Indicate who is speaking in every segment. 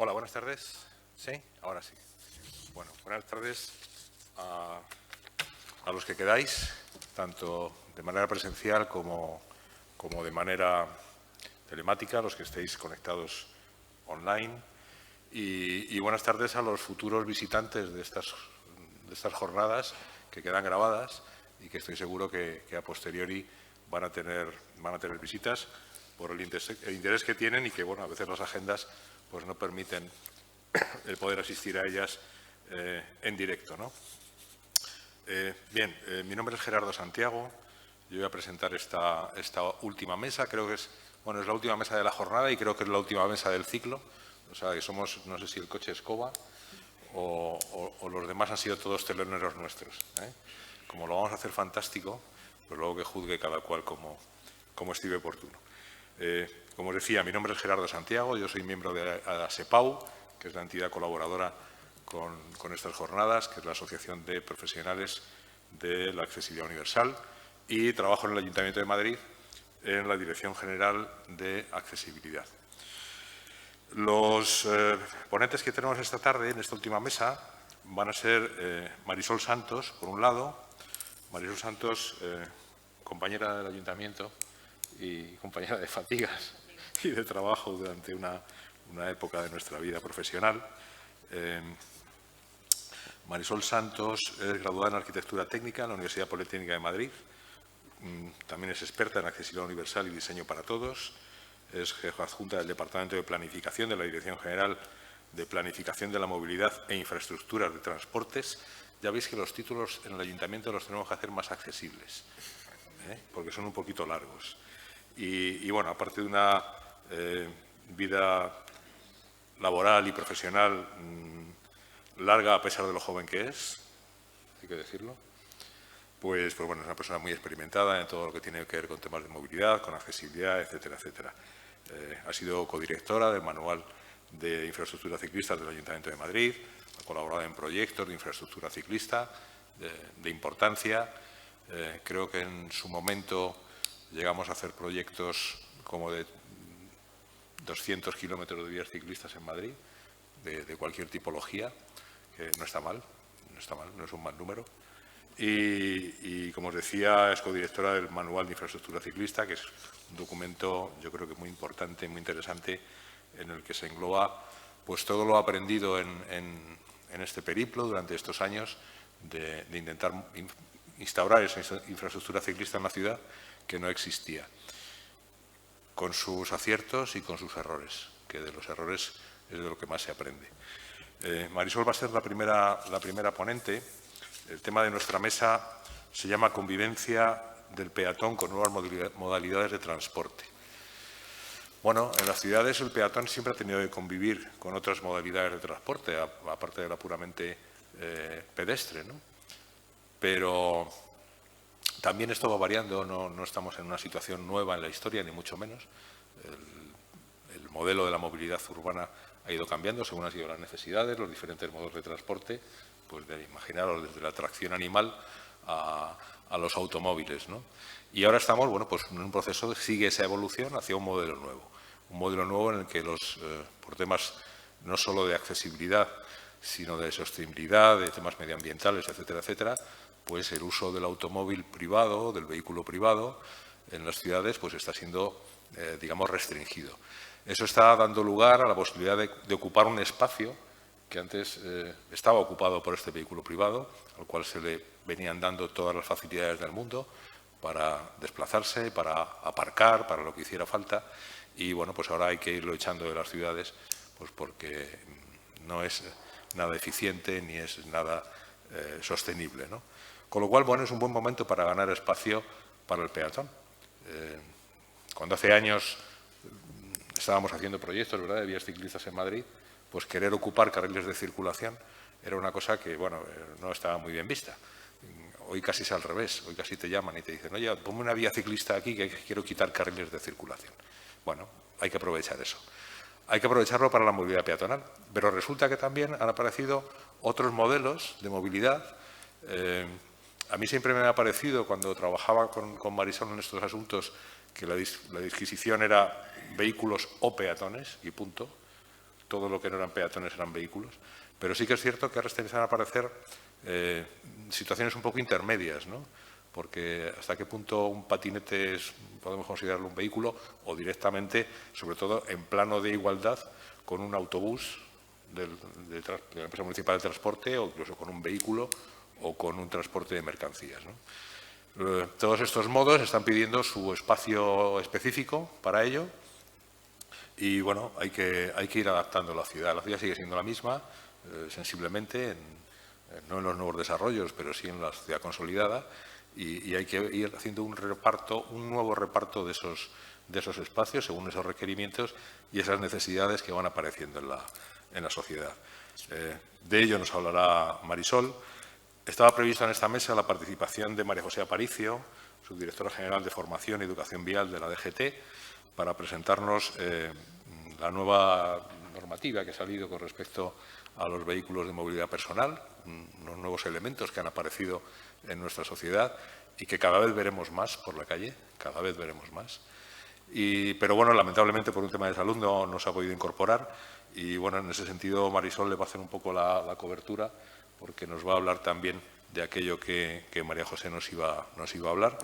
Speaker 1: Hola, buenas tardes. ¿Sí? Ahora sí. Bueno, buenas tardes a los que quedáis, tanto de manera presencial como de manera telemática, los que estéis conectados online. Y buenas tardes a los futuros visitantes de estas jornadas que quedan grabadas y que estoy seguro que a posteriori van a tener visitas por el interés que tienen y que, bueno, a veces las agendas pues no permiten el poder asistir a ellas en directo, ¿no? Bien, mi nombre es Gerardo Santiago. Yo voy a presentar esta última mesa. Creo que es la última mesa de la jornada y creo que es la última mesa del ciclo. O sea, que somos, no sé si el coche escoba o los demás han sido todos teloneros nuestros, ¿eh? Como lo vamos a hacer fantástico, pues luego que juzgue cada cual como estime oportuno. Como os decía, mi nombre es Gerardo Santiago, yo soy miembro de ASEPAU, que es la entidad colaboradora con estas jornadas, que es la Asociación de Profesionales de la Accesibilidad Universal, y trabajo en el Ayuntamiento de Madrid en la Dirección General de Accesibilidad. Los ponentes que tenemos esta tarde, en esta última mesa, van a ser Marisol Santos, por un lado. Marisol Santos, compañera del Ayuntamiento y compañera de fatigas y de trabajo durante una época de nuestra vida profesional. Marisol Santos es graduada en Arquitectura Técnica en la Universidad Politécnica de Madrid. También es experta en accesibilidad universal y diseño para todos. Es jefa adjunta del Departamento de Planificación de la Dirección General de Planificación de la Movilidad e Infraestructuras de Transportes. Ya veis que los títulos en el Ayuntamiento los tenemos que hacer más accesibles, porque son un poquito largos. Y bueno, aparte de una vida laboral y profesional larga, a pesar de lo joven que es, hay que decirlo, pues bueno, es una persona muy experimentada en todo lo que tiene que ver con temas de movilidad, con accesibilidad, etcétera, etcétera. Ha sido codirectora del Manual de Infraestructura Ciclista del Ayuntamiento de Madrid, ha colaborado en proyectos de infraestructura ciclista de importancia. Creo que en su momento llegamos a hacer proyectos como de 200 kilómetros de vías ciclistas en Madrid, de cualquier tipología, que no está mal, no es un mal número. Y como os decía, es codirectora del Manual de Infraestructura Ciclista, que es un documento, yo creo que muy importante, muy interesante, en el que se engloba pues todo lo aprendido en este periplo durante estos años de intentar instaurar esa infraestructura ciclista en la ciudad que no existía, con sus aciertos y con sus errores, que de los errores es de lo que más se aprende. Marisol va a ser la primera ponente. El tema de nuestra mesa se llama Convivencia del peatón con nuevas modalidades de transporte. Bueno, en las ciudades el peatón siempre ha tenido que convivir con otras modalidades de transporte, aparte de la puramente pedestre, ¿no? Pero también esto va variando, no estamos en una situación nueva en la historia, ni mucho menos. El modelo de la movilidad urbana ha ido cambiando según han sido las necesidades, los diferentes modos de transporte, pues de imaginaros desde la tracción animal a los automóviles, ¿no? Y ahora estamos, bueno, pues en un proceso, sigue esa evolución hacia un modelo nuevo en el que por temas no solo de accesibilidad, sino de sostenibilidad, de temas medioambientales, etcétera, etcétera, pues el uso del automóvil privado, del vehículo privado, en las ciudades, pues está siendo, digamos, restringido. Eso está dando lugar a la posibilidad de ocupar un espacio que antes estaba ocupado por este vehículo privado, al cual se le venían dando todas las facilidades del mundo para desplazarse, para aparcar, para lo que hiciera falta. Y bueno, pues ahora hay que irlo echando de las ciudades, pues porque no es nada eficiente ni es nada sostenible, ¿no? Con lo cual, bueno, es un buen momento para ganar espacio para el peatón. Cuando hace años estábamos haciendo proyectos, ¿verdad?, de vías ciclistas en Madrid, pues querer ocupar carriles de circulación era una cosa que, bueno, no estaba muy bien vista. Hoy casi es al revés, hoy casi te llaman y te dicen, oye, ponme una vía ciclista aquí que quiero quitar carriles de circulación. Bueno, hay que aprovechar eso. Hay que aprovecharlo para la movilidad peatonal, pero resulta que también han aparecido otros modelos de movilidad. A mí siempre me ha parecido, cuando trabajaba con Marisol en estos asuntos, que la disquisición era vehículos o peatones y punto. todo lo que no eran peatones eran vehículos, pero sí que es cierto que ahora empiezan a aparecer situaciones un poco intermedias, ¿no? Porque hasta qué punto un patinete podemos considerarlo un vehículo o directamente, sobre todo en plano de igualdad, con un autobús de la empresa municipal de transporte o incluso con un vehículo o con un transporte de mercancías, ¿no? Todos estos modos están pidiendo su espacio específico para ello y, bueno, hay que ir adaptando la ciudad. La ciudad sigue siendo la misma, sensiblemente, no en los nuevos desarrollos, pero sí en la ciudad consolidada, y hay que ir haciendo un nuevo reparto de esos espacios según esos requerimientos y esas necesidades que van apareciendo en la sociedad. De ello nos hablará Marisol. Estaba prevista en esta mesa la participación de María José Aparicio, subdirectora general de Formación y Educación Vial de la DGT, para presentarnos la nueva normativa que ha salido con respecto a los vehículos de movilidad personal, unos nuevos elementos que han aparecido en nuestra sociedad y que cada vez veremos más por la calle, cada vez veremos más. Pero, bueno, lamentablemente por un tema de salud no se ha podido incorporar y, bueno, en ese sentido Marisol le va a hacer un poco la cobertura porque nos va a hablar también de aquello que María José nos iba a hablar.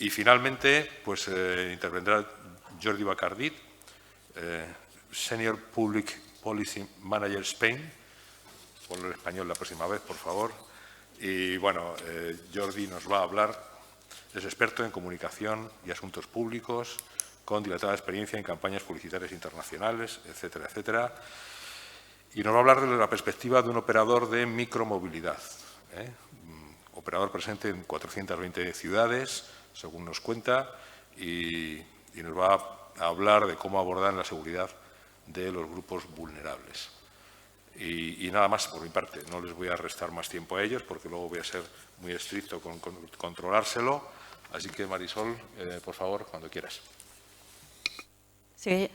Speaker 1: Y, finalmente, pues intervendrá Jordi Bacardit, Senior Public Policy Manager Spain. Ponlo en español la próxima vez, por favor. Y, bueno, Jordi nos va a hablar, es experto en comunicación y asuntos públicos, con dilatada experiencia en campañas publicitarias internacionales, etcétera, etcétera. Y nos va a hablar de la perspectiva de un operador de micromovilidad, operador presente en 420 ciudades, según nos cuenta, y nos va a hablar de cómo abordar la seguridad de los grupos vulnerables. Y nada más por mi parte. No les voy a restar más tiempo a ellos porque luego voy a ser muy estricto con controlárselo. Así que, Marisol, por favor, cuando quieras.
Speaker 2: Sí.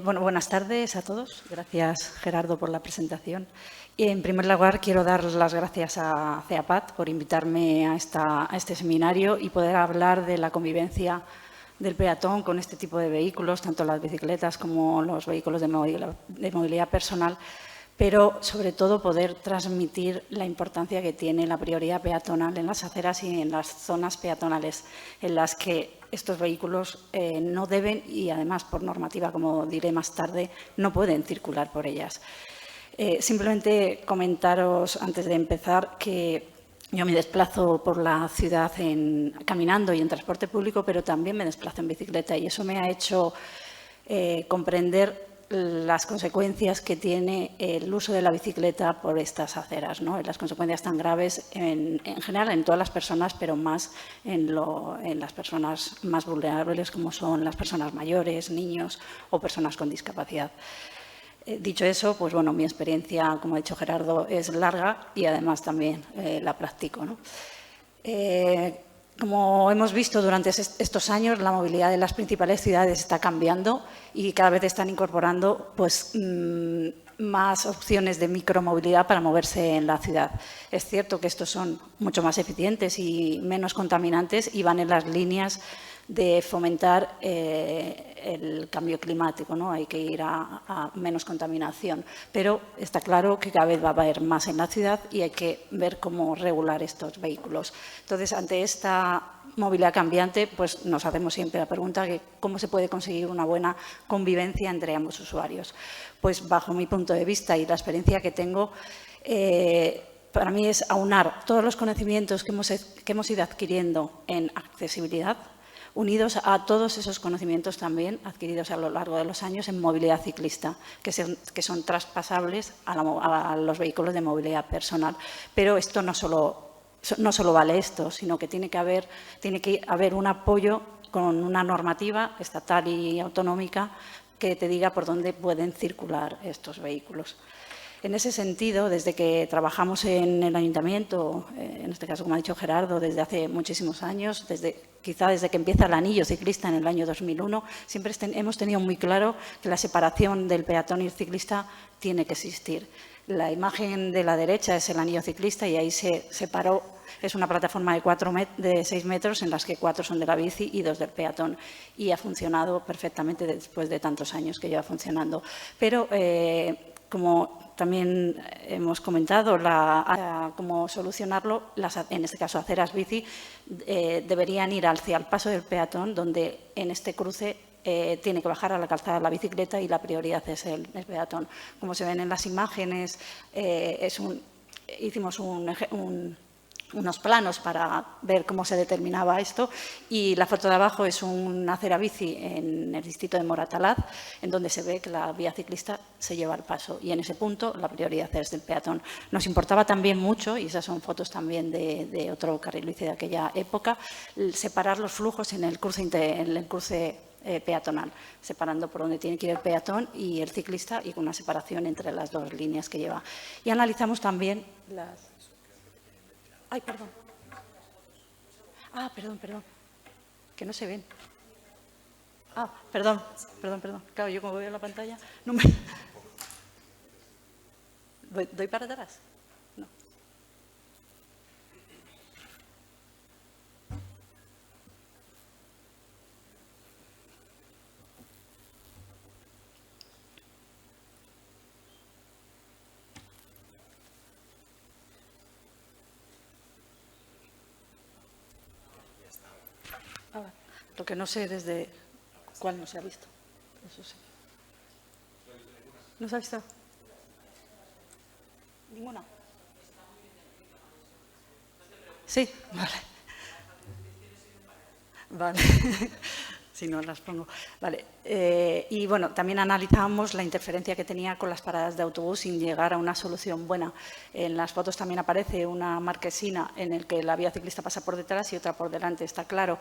Speaker 2: Bueno, buenas tardes a todos. Gracias, Gerardo, por la presentación. Y, en primer lugar, quiero dar las gracias a CEAPAT por invitarme a este seminario y poder hablar de la convivencia del peatón con este tipo de vehículos, tanto las bicicletas como los vehículos de movilidad personal, pero sobre todo poder transmitir la importancia que tiene la prioridad peatonal en las aceras y en las zonas peatonales en las que estos vehículos no deben y, además, por normativa, como diré más tarde, no pueden circular por ellas. Simplemente comentaros, antes de empezar, que yo me desplazo por la ciudad caminando y en transporte público, pero también me desplazo en bicicleta y eso me ha hecho comprender las consecuencias que tiene el uso de la bicicleta por estas aceras, ¿no? Las consecuencias tan graves en general en todas las personas, pero más en las personas más vulnerables, como son las personas mayores, niños o personas con discapacidad. Dicho eso, pues bueno, mi experiencia, como ha dicho Gerardo, es larga y además también la practico, ¿no? Como hemos visto durante estos años, la movilidad de las principales ciudades está cambiando y cada vez están incorporando pues, más opciones de micromovilidad para moverse en la ciudad. Es cierto que estos son mucho más eficientes y menos contaminantes y van en las líneas de fomentar el cambio climático, ¿no? Hay que ir a menos contaminación, pero está claro que cada vez va a haber más en la ciudad y hay que ver cómo regular estos vehículos. Entonces, ante esta movilidad cambiante, pues nos hacemos siempre la pregunta de cómo se puede conseguir una buena convivencia entre ambos usuarios. Pues bajo mi punto de vista y la experiencia que tengo, para mí es aunar todos los conocimientos que hemos ido adquiriendo en accesibilidad, unidos a todos esos conocimientos también adquiridos a lo largo de los años en movilidad ciclista, que son traspasables a los vehículos de movilidad personal. Pero esto no solo vale esto, sino que tiene que haber un apoyo con una normativa estatal y autonómica que te diga por dónde pueden circular estos vehículos. En ese sentido, desde que trabajamos en el ayuntamiento, en este caso, como ha dicho Gerardo, desde hace muchísimos años, quizá desde que empieza el anillo ciclista en el año 2001, siempre hemos tenido muy claro que la separación del peatón y el ciclista tiene que existir. La imagen de la derecha es el anillo ciclista y ahí se separó. Es una plataforma de 6 metros en las que 4 son de la bici y 2 del peatón. Y ha funcionado perfectamente después de tantos años que lleva funcionando. Pero, como también hemos comentado, cómo solucionarlo, en este caso aceras bici, deberían ir hacia el paso del peatón, donde en este cruce tiene que bajar a la calzada la bicicleta y la prioridad es el peatón. Como se ven en las imágenes, hicimos unos planos para ver cómo se determinaba esto, y la foto de abajo es una acera bici en el distrito de Moratalaz, en donde se ve que la vía ciclista se lleva al paso y en ese punto la prioridad es del peatón. Nos importaba también mucho, y esas son fotos también de otro carril bici de aquella época, separar los flujos en el cruce peatonal, separando por donde tiene que ir el peatón y el ciclista y con una separación entre las dos líneas que lleva. Y analizamos también las... Ay, perdón. Ah, perdón. Que no se ven. Ah, perdón. Claro, yo como veo la pantalla, no me... ¿Doy para atrás? No. Lo que no sé desde cuál no se ha visto. Eso sí. ¿No se ha visto? ¿Ninguna? Sí, vale. Si no, las pongo. Vale. Y bueno, también analizamos la interferencia que tenía con las paradas de autobús sin llegar a una solución buena. En las fotos también aparece una marquesina en la que la vía ciclista pasa por detrás y otra por delante. Está claro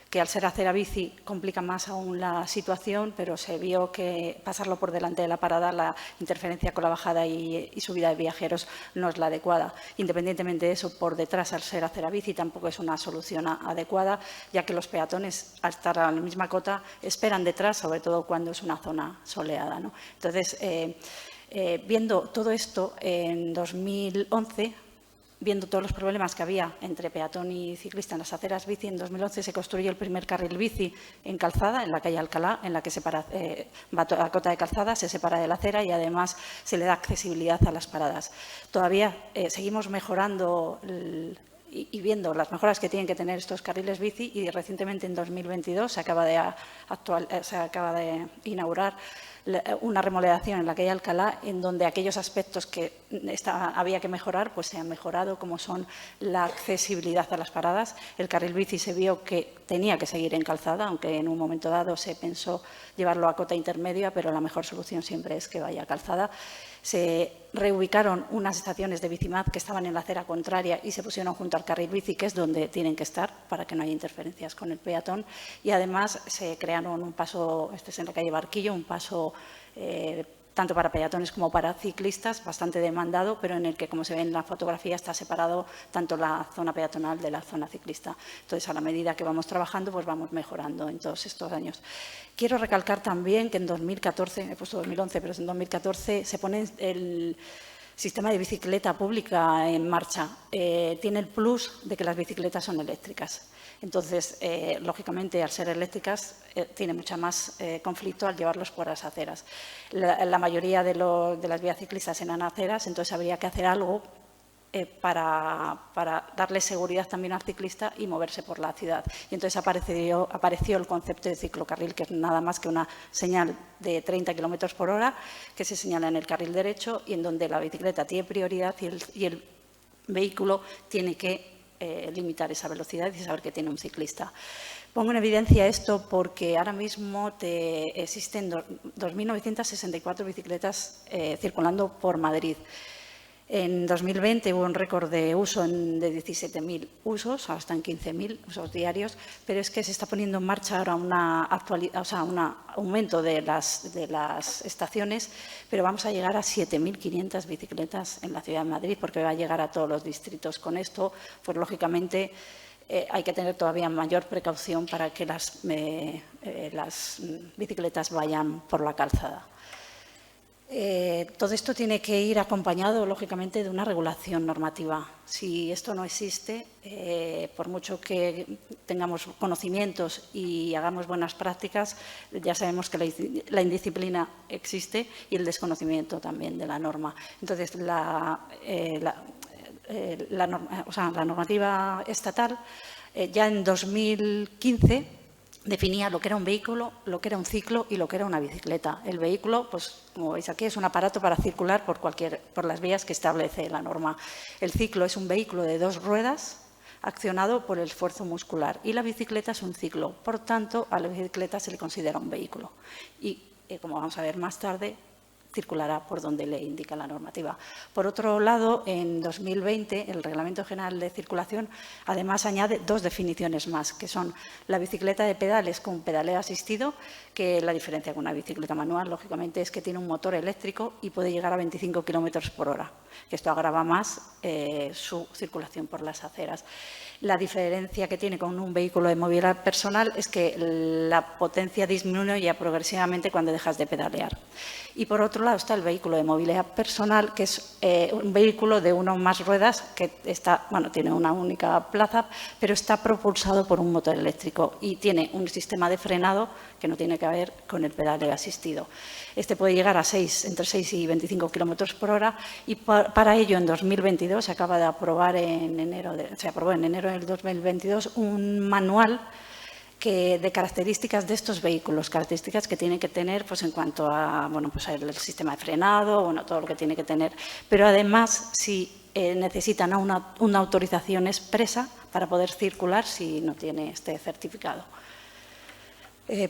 Speaker 2: que al ser acera bici complica más aún la situación, pero se vio que pasarlo por delante de la parada, la interferencia con la bajada y subida de viajeros no es la adecuada. Independientemente de eso, por detrás, al ser acera bici, tampoco es una solución adecuada, ya que los peatones, al estar a la misma cota, esperan detrás, sobre todo cuando es una zona soleada, ¿no? Entonces, viendo todo esto, en 2011, viendo todos los problemas que había entre peatón y ciclista en las aceras bici, en 2011 se construyó el primer carril bici en calzada, en la calle Alcalá, en la que va toda la cota de calzada, se separa de la acera y además se le da accesibilidad a las paradas. Todavía seguimos mejorando y viendo las mejoras que tienen que tener estos carriles bici, y recientemente en 2022 se acaba de inaugurar una remodelación en la calle Alcalá, en donde aquellos aspectos que había que mejorar, pues se han mejorado, como son la accesibilidad a las paradas. El carril bici se vio que tenía que seguir en calzada, aunque en un momento dado se pensó llevarlo a cota intermedia, pero la mejor solución siempre es que vaya a calzada. Se reubicaron unas estaciones de Bicimad que estaban en la acera contraria y se pusieron junto al carril bici, que es donde tienen que estar para que no haya interferencias con el peatón. Y además se crearon un paso, este es en la calle Barquillo, un paso tanto para peatones como para ciclistas, bastante demandado, pero en el que, como se ve en la fotografía, está separado tanto la zona peatonal de la zona ciclista. Entonces, a la medida que vamos trabajando, pues vamos mejorando en todos estos años. Quiero recalcar también que en 2014, he puesto 2011, pero en 2014 se pone el sistema de bicicleta pública en marcha. Tiene el plus de que las bicicletas son eléctricas. Entonces, lógicamente, al ser eléctricas, tiene mucha más conflicto al llevarlos por las aceras. La mayoría de las vías ciclistas eran aceras, entonces habría que hacer algo para darle seguridad también al ciclista y moverse por la ciudad. Y entonces apareció el concepto de ciclocarril, que es nada más que una señal de 30 kilómetros por hora que se señala en el carril derecho y en donde la bicicleta tiene prioridad y el vehículo tiene que limitar esa velocidad y saber que tiene un ciclista. Pongo en evidencia esto porque ahora mismo existen 2.964 bicicletas circulando por Madrid. En 2020 hubo un récord de uso de 17.000 usos, ahora están 15.000 usos diarios, pero es que se está poniendo en marcha ahora un aumento de las estaciones, pero vamos a llegar a 7.500 bicicletas en la ciudad de Madrid, porque va a llegar a todos los distritos. Con esto, pues lógicamente, hay que tener todavía mayor precaución para que las bicicletas vayan por la calzada. Todo esto tiene que ir acompañado, lógicamente, de una regulación normativa. Si esto no existe, por mucho que tengamos conocimientos y hagamos buenas prácticas, ya sabemos que la indisciplina existe y el desconocimiento también de la norma. Entonces, la normativa estatal ya en 2015 definía lo que era un vehículo, lo que era un ciclo y lo que era una bicicleta. El vehículo, pues como veis aquí, es un aparato para circular por las vías que establece la norma. El ciclo es un vehículo de 2 ruedas accionado por el esfuerzo muscular y la bicicleta es un ciclo. Por tanto, a la bicicleta se le considera un vehículo y, como vamos a ver más tarde, circulará por donde le indica la normativa. Por otro lado, en 2020, el Reglamento General de Circulación además añade 2 definiciones más, que son la bicicleta de pedales con pedaleo asistido, que la diferencia con una bicicleta manual, lógicamente, es que tiene un motor eléctrico y puede llegar a 25 km por hora, que esto agrava más su circulación por las aceras. La diferencia que tiene con un vehículo de movilidad personal es que la potencia disminuye progresivamente cuando dejas de pedalear. Y por otro lado está el vehículo de movilidad personal, que es un vehículo de 1 o más ruedas que tiene una única plaza, pero está propulsado por un motor eléctrico y tiene un sistema de frenado que no tiene que ver con el pedaleo asistido. Este puede llegar a entre 6 y 25 km por hora y para ello en 2022 se acaba de aprobar se aprobó en enero del 2022 un manual de características de estos vehículos, características que tienen que tener pues, en cuanto a el sistema de frenado, todo lo que tiene que tener. Pero además, si necesitan una autorización expresa para poder circular si no tiene este certificado.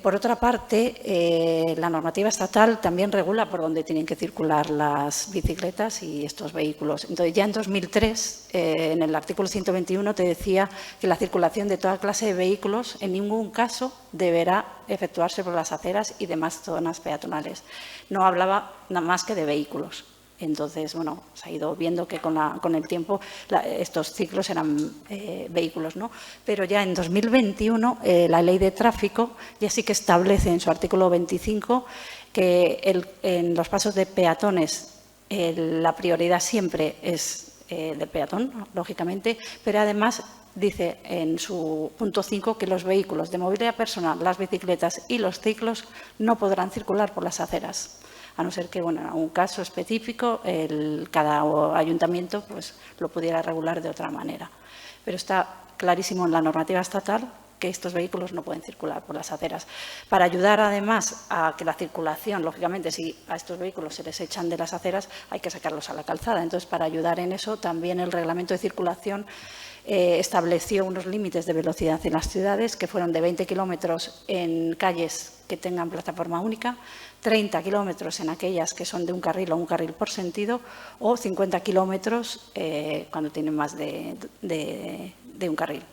Speaker 2: Por otra parte, la normativa estatal también regula por dónde tienen que circular las bicicletas y estos vehículos. Entonces, ya en 2003, en el artículo 121, te decía que la circulación de toda clase de vehículos en ningún caso deberá efectuarse por las aceras y demás zonas peatonales. No hablaba nada más que de vehículos. Entonces, se ha ido viendo que con el tiempo estos ciclos eran vehículos, ¿no? Pero ya en 2021 la Ley de Tráfico ya sí que establece en su artículo 25 que en los pasos de peatones la prioridad siempre es del peatón, lógicamente, pero además dice en su punto 5 que los vehículos de movilidad personal, las bicicletas y los ciclos no podrán circular por las aceras, a no ser que, en un caso específico, cada ayuntamiento pues, lo pudiera regular de otra manera. Pero está clarísimo en la normativa estatal que estos vehículos no pueden circular por las aceras. Para ayudar, además, a que la circulación, lógicamente, si a estos vehículos se les echan de las aceras, hay que sacarlos a la calzada. Entonces, para ayudar en eso, también el Reglamento de Circulación estableció unos límites de velocidad en las ciudades que fueron de 20 kilómetros en calles que tengan plataforma única, 30 kilómetros en aquellas que son de un carril o un carril por sentido o 50 kilómetros cuando tienen más de un carril.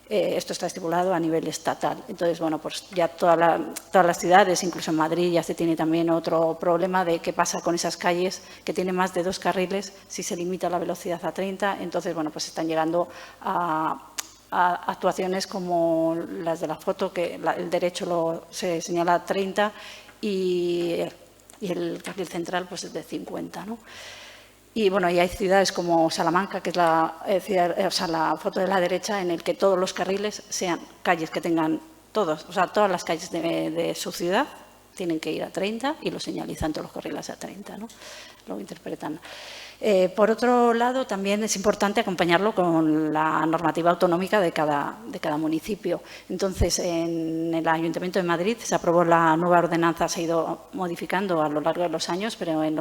Speaker 2: Esto está estipulado a nivel estatal. Entonces, pues ya todas las ciudades, incluso en Madrid, ya se tiene también otro problema de qué pasa con esas calles que tienen más de 2 carriles, si se limita la velocidad a 30. Entonces, pues están llegando a actuaciones como las de la foto, que el derecho se señala a 30 y el carril central pues es de 50, ¿no? Y y hay ciudades como Salamanca, que es la foto de la derecha, en el que todos los carriles sean calles que tengan todas las calles de su ciudad tienen que ir a 30 y lo señalizan todos los carriles a 30, ¿no? Lo interpretan. Por otro lado, también es importante acompañarlo con la normativa autonómica de cada municipio. Entonces, en el Ayuntamiento de Madrid se aprobó la nueva ordenanza, se ha ido modificando a lo largo de los años, pero en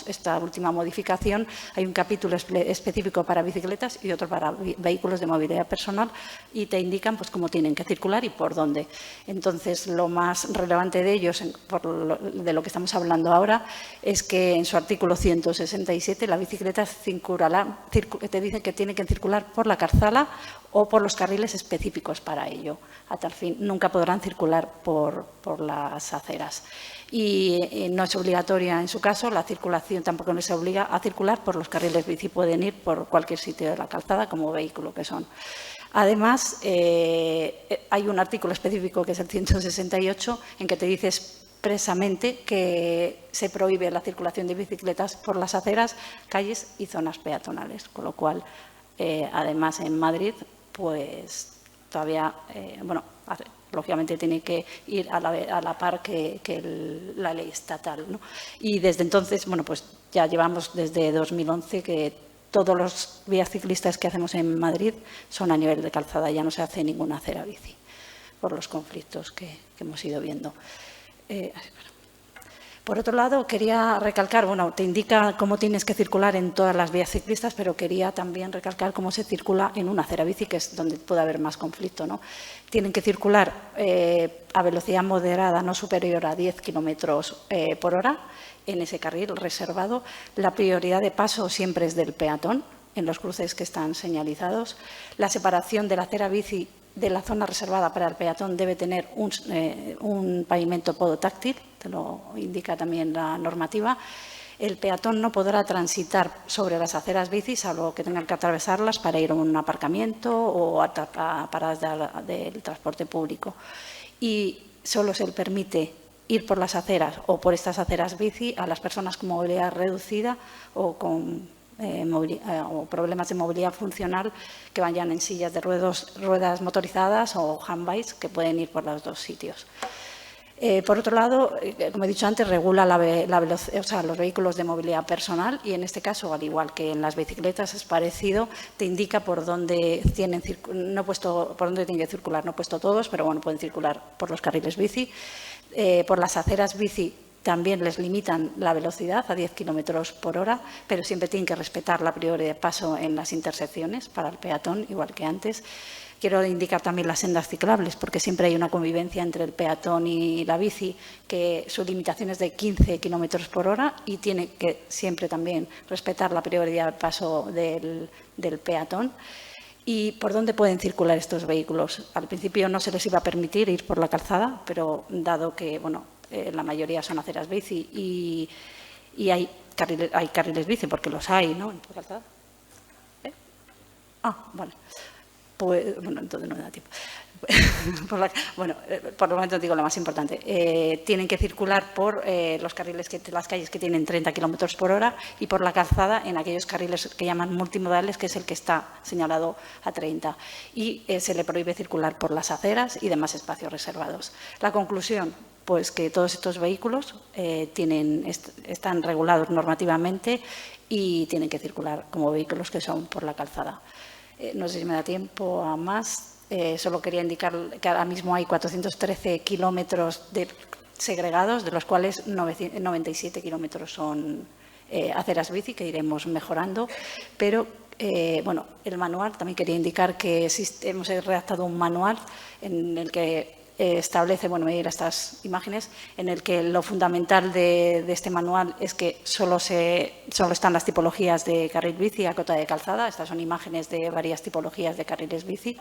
Speaker 2: esta última modificación hay un capítulo específico para bicicletas y otro para vehículos de movilidad personal y te indican pues, cómo tienen que circular y por dónde. Entonces, lo más relevante de ellos, de lo que estamos hablando ahora, es que en su artículo 167 la bicicleta te dice que tiene que circular por la calzada o por los carriles específicos para ello. A tal fin, nunca podrán circular por las aceras. Y no es obligatoria en su caso, la circulación tampoco les obliga a circular por los carriles bici, pueden ir por cualquier sitio de la calzada como vehículo que son. Además, hay un artículo específico que es el 168 en que te dice expresamente que se prohíbe la circulación de bicicletas por las aceras, calles y zonas peatonales, con lo cual, además en Madrid, pues todavía, lógicamente tiene que ir a la par que la ley estatal, ¿no? Y desde entonces, pues ya llevamos desde 2011 que todos los vías ciclistas que hacemos en Madrid son a nivel de calzada, ya no se hace ninguna acera bici por los conflictos que hemos ido viendo. Por otro lado, quería recalcar, te indica cómo tienes que circular en todas las vías ciclistas, pero quería también recalcar cómo se circula en una acera bici, que es donde puede haber más conflicto, ¿no? Tienen que circular a velocidad moderada, no superior a 10 kilómetros por hora, en ese carril reservado. La prioridad de paso siempre es del peatón, en los cruces que están señalizados. La separación de la acera bici de la zona reservada para el peatón debe tener un pavimento podotáctil, te lo indica también la normativa. El peatón no podrá transitar sobre las aceras bici, salvo que tengan que atravesarlas para ir a un aparcamiento o a paradas del transporte público. Y solo se le permite ir por las aceras o por estas aceras bici a las personas con movilidad reducida o con o problemas de movilidad funcional que vayan en sillas de ruedas motorizadas o handbikes, que pueden ir por los dos sitios. Por otro lado, como he dicho antes, regula los vehículos de movilidad personal y en este caso, al igual que en las bicicletas, es parecido, te indica por dónde tienen que circular. No he puesto todos, pero pueden circular por los carriles bici. Por las aceras bici también les limitan la velocidad a 10 kilómetros por hora, pero siempre tienen que respetar la prioridad de paso en las intersecciones para el peatón, igual que antes. Quiero indicar también las sendas ciclables, porque siempre hay una convivencia entre el peatón y la bici, que su limitación es de 15 kilómetros por hora y tiene que siempre también respetar la prioridad de paso del peatón. ¿Y por dónde pueden circular estos vehículos? Al principio no se les iba a permitir ir por la calzada, pero dado que la mayoría son aceras bici y hay carriles bici, porque los hay, ¿no? ¿En por calzada? Vale. Pues, entonces no me da tiempo. Por lo momento digo lo más importante. Tienen que circular por las calles que tienen 30 kilómetros por hora y por la calzada en aquellos carriles que llaman multimodales, que es el que está señalado a 30. Y se le prohíbe circular por las aceras y demás espacios reservados. La conclusión, pues que todos estos vehículos están regulados normativamente y tienen que circular como vehículos que son por la calzada. No sé si me da tiempo a más. Solo quería indicar que ahora mismo hay 413 kilómetros segregados, de los cuales 97 kilómetros son aceras bici, que iremos mejorando. Pero, el manual, también quería indicar que hemos redactado un manual en el que establece, ir a estas imágenes, en el que lo fundamental de este manual es que solo están las tipologías de carril bici a cota de calzada. Estas son imágenes de varias tipologías de carriles bici,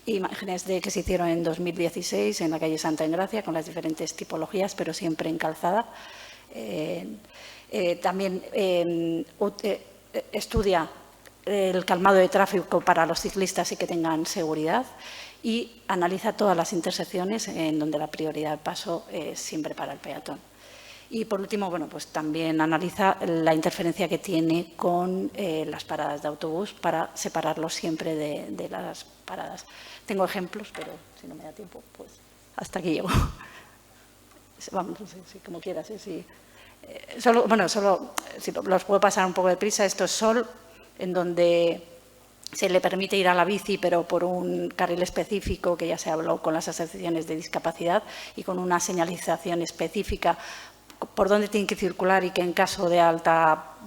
Speaker 2: imágenes que se hicieron en 2016 en la calle Santa Engracia con las diferentes tipologías, pero siempre en calzada. También estudia el calmado de tráfico para los ciclistas y que tengan seguridad, y analiza todas las intersecciones en donde la prioridad de paso es siempre para el peatón. Y por último, pues también analiza la interferencia que tiene con las paradas de autobús para separarlos siempre de las paradas. Tengo ejemplos, pero si no me da tiempo, pues hasta aquí llego. Vamos, como quieras. Solo si los puedo pasar un poco de prisa. Esto es Sol, en donde se le permite ir a la bici, pero por un carril específico que ya se habló con las asociaciones de discapacidad y con una señalización específica por dónde tienen que circular y que en caso de alta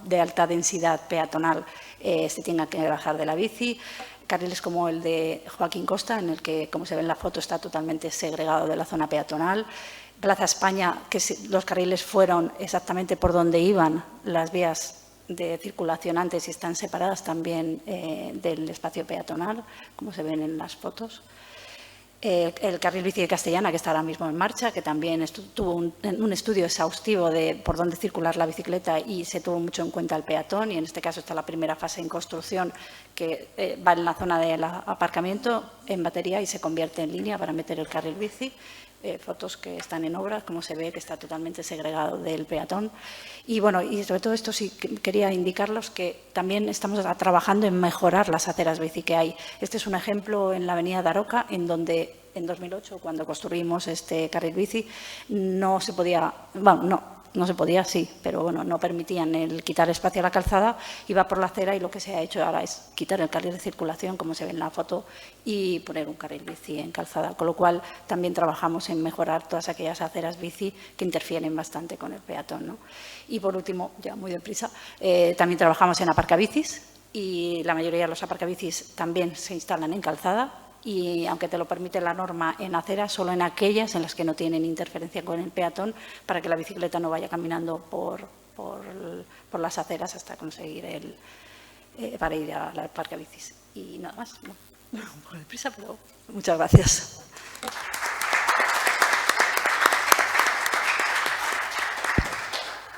Speaker 2: densidad peatonal se tenga que bajar de la bici. Carriles como el de Joaquín Costa, en el que, como se ve en la foto, está totalmente segregado de la zona peatonal. Plaza España, que los carriles fueron exactamente por donde iban las vías de circulación antes y están separadas también del espacio peatonal, como se ven en las fotos. El carril bici de Castellana, que está ahora mismo en marcha, que también tuvo un estudio exhaustivo de por dónde circular la bicicleta y se tuvo mucho en cuenta el peatón, y en este caso está la primera fase en construcción, que va en la zona del aparcamiento en batería y se convierte en línea para meter el carril bici. fotos que están en obra, como se ve que está totalmente segregado del peatón. Y bueno, y sobre todo esto sí quería indicarlos que también estamos trabajando en mejorar las aceras bici que hay. Este es un ejemplo en la avenida Daroca, en donde en 2008, cuando construimos este carril bici, no se podía, bueno, no se podía, sí, pero bueno, no permitían el quitar espacio a la calzada, iba por la acera y lo que se ha hecho ahora es quitar el carril de circulación, como se ve en la foto, y poner un carril bici en calzada, con lo cual también trabajamos en mejorar todas aquellas aceras bici que interfieren bastante con el peatón, ¿no? Y por último, ya muy deprisa, también trabajamos en aparcabicis y la mayoría de los aparcabicis también se instalan en calzada. Y aunque te lo permite la norma en acera, solo en aquellas en las que no tienen interferencia con el peatón, para que la bicicleta no vaya caminando por las aceras hasta conseguir para ir a la aparcabicis. Y nada más, no, un poco de prisa, pero muchas gracias.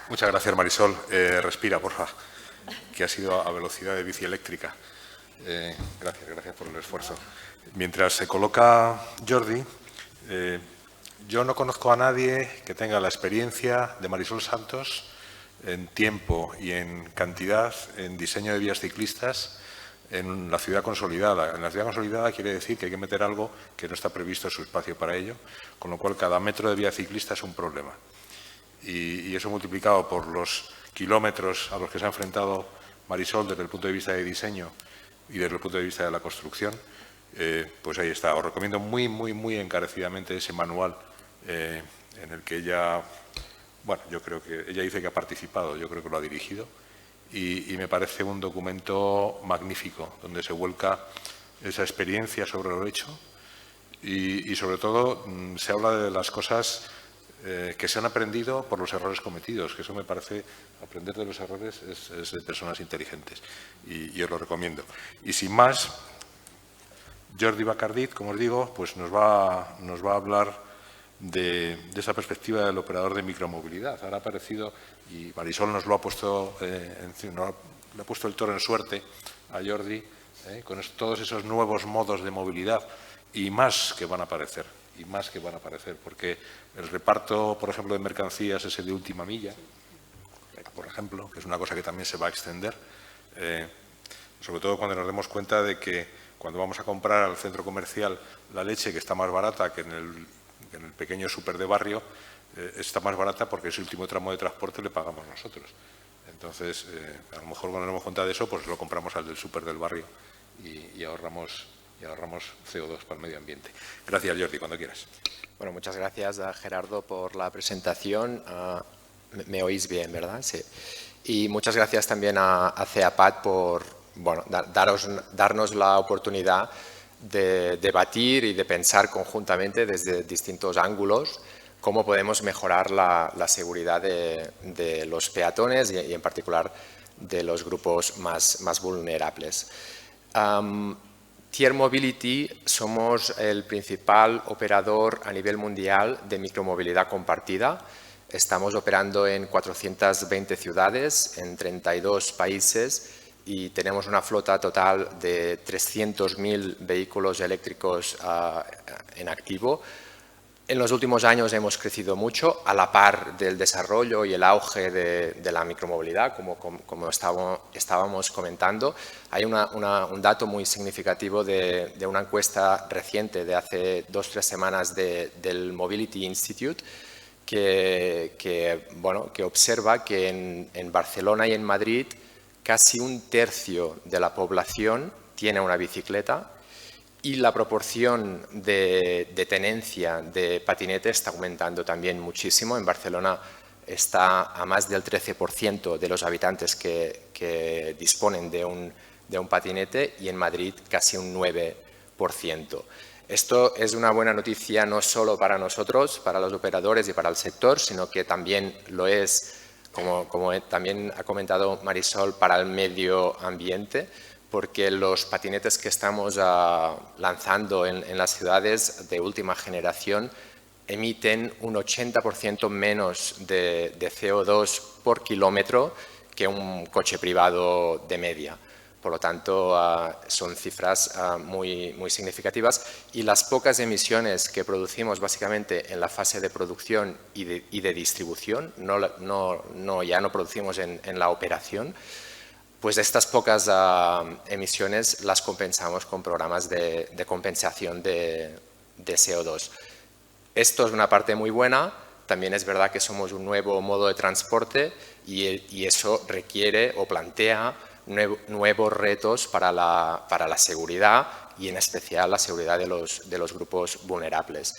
Speaker 1: Muchas gracias, Marisol. Respira, porfa, que ha sido a velocidad de bici eléctrica. Gracias por el esfuerzo. Mientras se coloca Jordi, yo no conozco a nadie que tenga la experiencia de Marisol Santos en tiempo y en cantidad en diseño de vías ciclistas en la ciudad consolidada. En la ciudad consolidada quiere decir que hay que meter algo que no está previsto en su espacio para ello, con lo cual cada metro de vía ciclista es un problema. Y eso multiplicado por los kilómetros a los que se ha enfrentado Marisol desde el punto de vista de diseño y desde el punto de vista de la construcción, pues ahí está. Os recomiendo muy encarecidamente ese manual en el que ella, bueno, yo creo que ella dice que ha participado, yo creo que lo ha dirigido y me parece un documento magnífico donde se vuelca esa experiencia sobre lo hecho y sobre todo se habla de las cosas que se han aprendido por los errores cometidos, que eso me parece, aprender de los errores es de personas inteligentes y os lo recomiendo. Y sin más, Jordi Bacardit, como os digo, pues nos va a hablar de esa perspectiva del operador de micromovilidad. Ahora ha aparecido, y Marisol nos lo ha puesto, le ha puesto el toro en suerte a Jordi, con todos esos nuevos modos de movilidad y más que van a aparecer. Porque el reparto, por ejemplo, de mercancías es el de última milla, por ejemplo, que es una cosa que también se va a extender, sobre todo cuando nos demos cuenta de que cuando vamos a comprar al centro comercial la leche, que está más barata que en el pequeño súper de barrio, está más barata porque ese último tramo de transporte le pagamos nosotros. Entonces, a lo mejor cuando nos damos cuenta de eso, pues lo compramos al del súper del barrio y ahorramos CO2 para el medio ambiente. Gracias, Jordi, cuando quieras.
Speaker 3: Bueno, muchas gracias a Gerardo por la presentación. Me oís bien, ¿verdad? Sí. Y muchas gracias también a CEAPAT por darnos la oportunidad de debatir y de pensar conjuntamente desde distintos ángulos cómo podemos mejorar la seguridad de los peatones y en particular de los grupos más vulnerables. Tier Mobility somos el principal operador a nivel mundial de micromovilidad compartida. Estamos operando en 420 ciudades, en 32 países y tenemos una flota total de 300.000 vehículos eléctricos en activo. En los últimos años hemos crecido mucho a la par del desarrollo y el auge de la micromovilidad, como estábamos comentando. Hay un dato muy significativo de una encuesta reciente de hace 2 o 3 semanas del Mobility Institute que observa que en Barcelona y en Madrid casi 1/3 de la población tiene una bicicleta y la proporción de tenencia de patinete está aumentando también muchísimo. En Barcelona está a más del 13% de los habitantes que disponen de un patinete y en Madrid casi un 9%. Esto es una buena noticia no solo para nosotros, para los operadores y para el sector, sino que también lo es, como también ha comentado Marisol, para el medio ambiente, porque los patinetes que estamos lanzando en las ciudades de última generación emiten un 80% menos de CO2 por kilómetro que un coche privado de media. Por lo tanto, son cifras muy significativas, y las pocas emisiones que producimos básicamente en la fase de producción y de distribución, ya no producimos en la operación, pues estas pocas emisiones las compensamos con programas de compensación de CO2. Esto es una parte muy buena. También es verdad que somos un nuevo modo de transporte y eso requiere o plantea nuevos retos para la seguridad, y en especial la seguridad de los grupos vulnerables.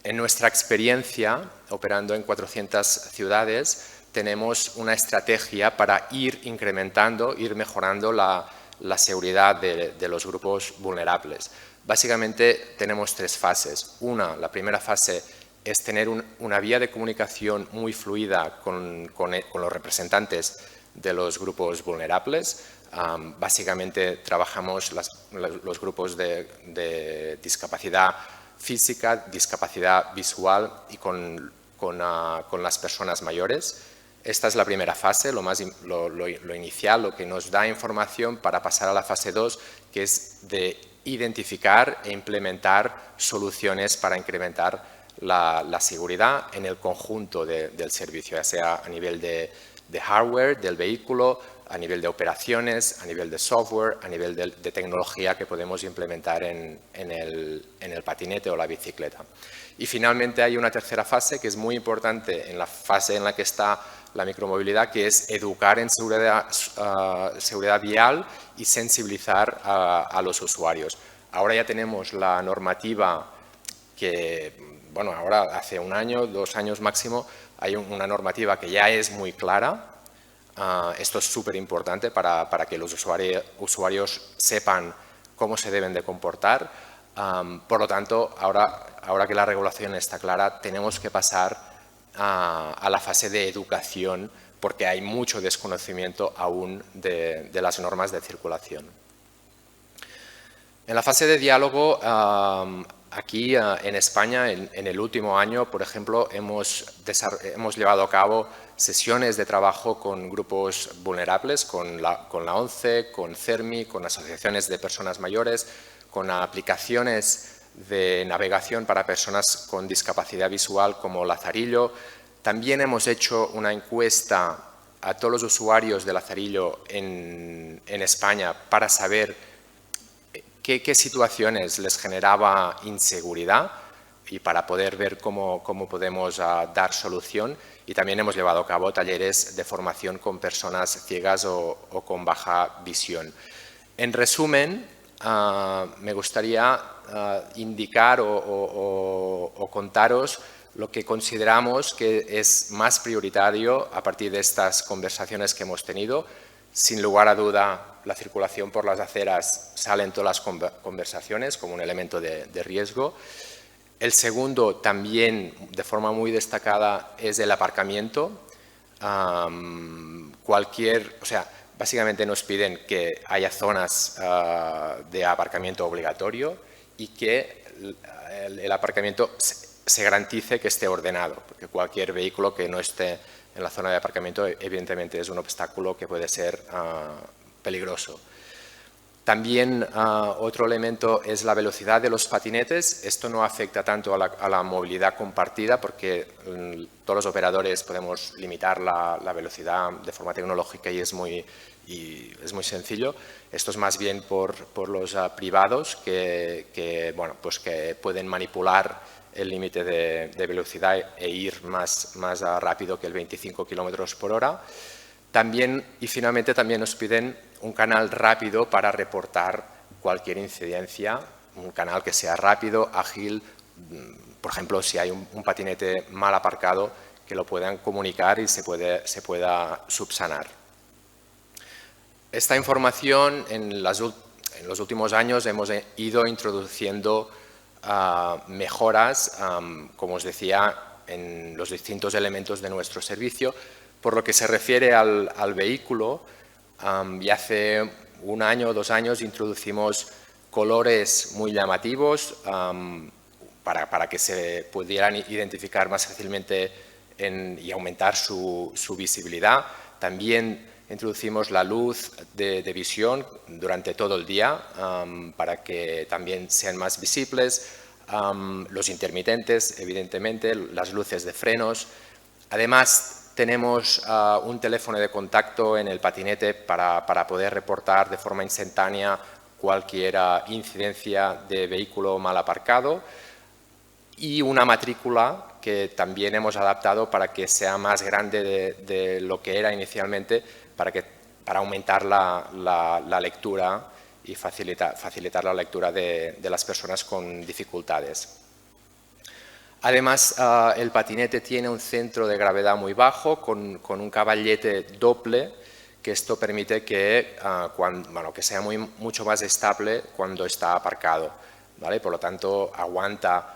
Speaker 3: En nuestra experiencia, operando en 400 ciudades, tenemos una estrategia para ir incrementando, ir mejorando la seguridad de los grupos vulnerables. Básicamente tenemos 3 fases. La primera fase es tener una vía de comunicación muy fluida con los representantes de los grupos vulnerables. Básicamente trabajamos los grupos de discapacidad física, discapacidad visual y con las personas mayores. Esta es la primera fase, lo inicial, lo que nos da información para pasar a la fase 2, que es de identificar e implementar soluciones para incrementar la seguridad en el conjunto del servicio, ya sea a nivel de hardware del vehículo, a nivel de operaciones, a nivel de software, a nivel de tecnología que podemos implementar en el patinete o la bicicleta. Y finalmente hay una tercera fase que es muy importante en la fase en la que está la micromovilidad, que es educar en seguridad vial y sensibilizar a los usuarios. Ahora ya tenemos la normativa que, bueno, ahora hace 1 año, 2 años máximo, hay una normativa que ya es muy clara. Esto es súper importante para que los usuarios sepan cómo se deben de comportar. Por lo tanto, ahora que la regulación está clara, tenemos que pasar a la fase de educación, porque hay mucho desconocimiento aún de las normas de circulación. En la fase de diálogo, aquí en España, en el último año, por ejemplo, hemos llevado a cabo sesiones de trabajo con grupos vulnerables, con la ONCE, con CERMI, con asociaciones de personas mayores, con aplicaciones de navegación para personas con discapacidad visual como Lazarillo. También hemos hecho una encuesta a todos los usuarios de Lazarillo en España para saber qué situaciones les generaba inseguridad y para poder ver cómo podemos dar solución. Y también hemos llevado a cabo talleres de formación con personas ciegas o con baja visión. En resumen, me gustaría indicar o contaros lo que consideramos que es más prioritario a partir de estas conversaciones que hemos tenido. Sin lugar a duda, la circulación por las aceras sale en todas las conversaciones como un elemento de riesgo. El segundo, también de forma muy destacada, es el aparcamiento. Básicamente nos piden que haya zonas de aparcamiento obligatorio y que el aparcamiento se garantice que esté ordenado, porque cualquier vehículo que no esté en la zona de aparcamiento evidentemente es un obstáculo que puede ser peligroso. También otro elemento es la velocidad de los patinetes. Esto no afecta tanto a la movilidad compartida, porque todos los operadores podemos limitar la velocidad de forma tecnológica y es muy sencillo. Esto es más bien por los privados que pueden manipular el límite de velocidad e ir más rápido que el 25 km/h. También, y finalmente, también nos piden un canal rápido para reportar cualquier incidencia, un canal que sea rápido, ágil. Por ejemplo, si hay un patinete mal aparcado, que lo puedan comunicar y se pueda subsanar. Esta información en los últimos años hemos ido introduciendo mejoras, como os decía, en los distintos elementos de nuestro servicio. Por lo que se refiere al vehículo, ya hace 1 año o 2 años introducimos colores muy llamativos para que se pudieran identificar más fácilmente y aumentar su visibilidad. También Introducimos la luz de visión durante todo el día para que también sean más visibles, los intermitentes, evidentemente, las luces de frenos. Además, tenemos un teléfono de contacto en el patinete para poder reportar de forma instantánea cualquier incidencia de vehículo mal aparcado y una matrícula que también hemos adaptado para que sea más grande de lo que era inicialmente, para aumentar la lectura y facilitar la lectura de las personas con dificultades. Además, el patinete tiene un centro de gravedad muy bajo con un caballete doble, que esto permite que sea mucho más estable cuando está aparcado, ¿vale? Por lo tanto, aguanta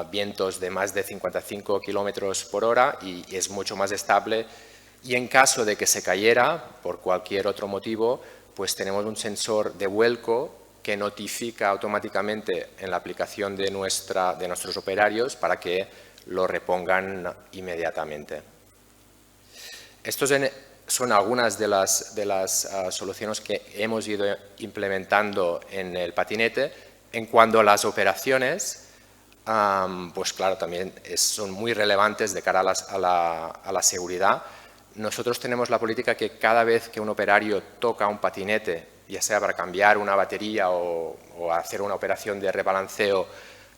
Speaker 3: vientos de más de 55 kilómetros por hora y es mucho más estable. Y en caso de que se cayera por cualquier otro motivo, pues tenemos un sensor de vuelco que notifica automáticamente en la aplicación de nuestros operarios para que lo repongan inmediatamente. Estos son algunas de las soluciones que hemos ido implementando en el patinete. En cuanto a las operaciones, pues claro, también son muy relevantes de cara a la seguridad. Nosotros tenemos la política que cada vez que un operario toca un patinete, ya sea para cambiar una batería o hacer una operación de rebalanceo,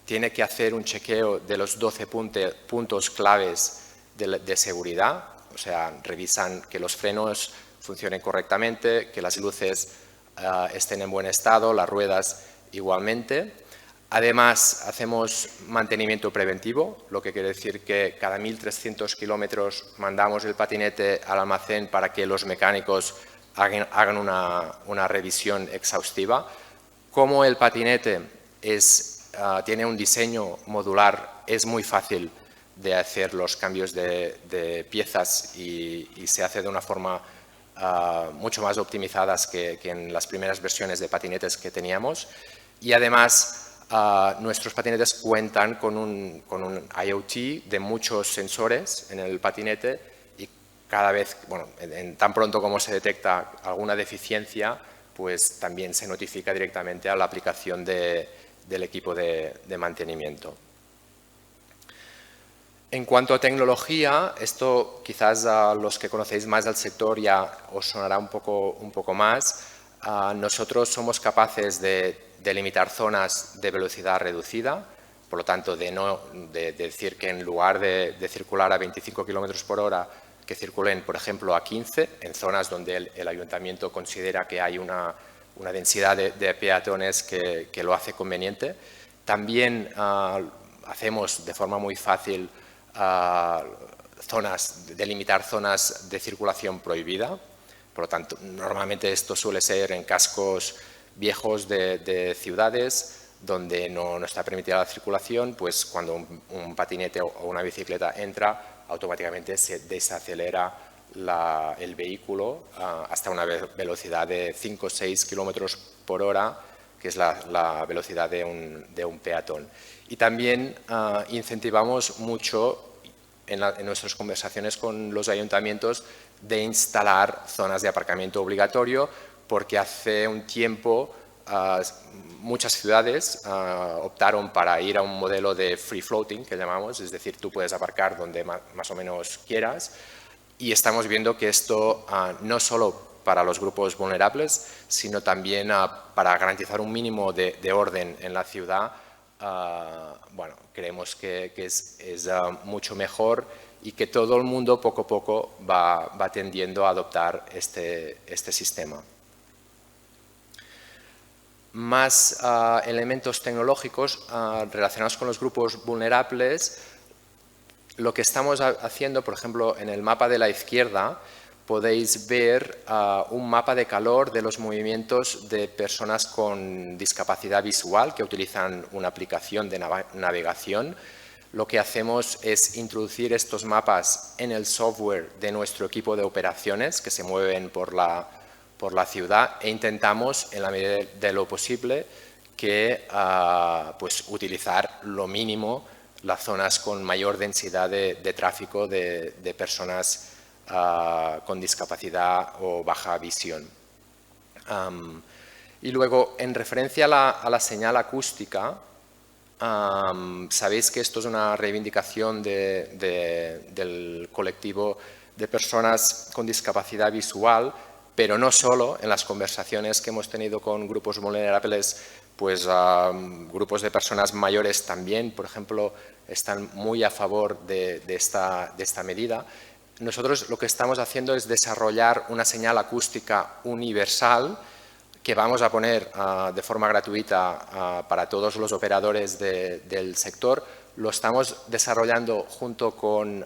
Speaker 3: tiene que hacer un chequeo de los 12 puntos claves de seguridad. O sea, revisan que los frenos funcionen correctamente, que las luces estén en buen estado, las ruedas igualmente. Además, hacemos mantenimiento preventivo, lo que quiere decir que cada 1.300 kilómetros mandamos el patinete al almacén para que los mecánicos hagan una revisión exhaustiva. Como el patinete tiene un diseño modular, es muy fácil de hacer los cambios de piezas y se hace de una forma mucho más optimizadas que en las primeras versiones de patinetes que teníamos. Y además, nuestros patinetes cuentan con un IoT de muchos sensores en el patinete y cada vez, tan pronto como se detecta alguna deficiencia, pues también se notifica directamente a la aplicación del equipo de mantenimiento. En cuanto a tecnología, esto quizás a los que conocéis más del sector ya os sonará un poco más. Nosotros somos capaces de delimitar zonas de velocidad reducida, por lo tanto, de decir que en lugar de circular a 25 kilómetros por hora, que circulen, por ejemplo, a 15, en zonas donde el ayuntamiento considera que hay una densidad de peatones que lo hace conveniente. También hacemos de forma muy fácil delimitar zonas de circulación prohibida. Por lo tanto, normalmente esto suele ser en cascos viejos de ciudades donde no está permitida la circulación, pues cuando un patinete o una bicicleta entra, automáticamente se desacelera el vehículo hasta una velocidad de 5 o 6 kilómetros por hora, que es la velocidad de un peatón. Y también incentivamos mucho en nuestras conversaciones con los ayuntamientos de instalar zonas de aparcamiento obligatorio, porque hace un tiempo muchas ciudades optaron para ir a un modelo de free floating, que llamamos, es decir, tú puedes aparcar donde más o menos quieras, y estamos viendo que esto no solo para los grupos vulnerables, sino también para garantizar un mínimo de orden en la ciudad. Creemos que es mucho mejor y que todo el mundo poco a poco va tendiendo a adoptar este sistema. Más elementos tecnológicos relacionados con los grupos vulnerables. Lo que estamos haciendo, por ejemplo, en el mapa de la izquierda, podéis ver un mapa de calor de los movimientos de personas con discapacidad visual que utilizan una aplicación de navegación. Lo que hacemos es introducir estos mapas en el software de nuestro equipo de operaciones que se mueven por la ciudad e intentamos, en la medida de lo posible, que pues utilizar lo mínimo las zonas con mayor densidad de tráfico de personas con discapacidad o baja visión. Y luego, en referencia a la señal acústica, sabéis que esto es una reivindicación del colectivo de personas con discapacidad visual, pero no solo. En las conversaciones que hemos tenido con grupos vulnerables, pues grupos de personas mayores también, por ejemplo, están muy a favor de esta medida. Nosotros lo que estamos haciendo es desarrollar una señal acústica universal que vamos a poner de forma gratuita para todos los operadores del sector. Lo estamos desarrollando junto con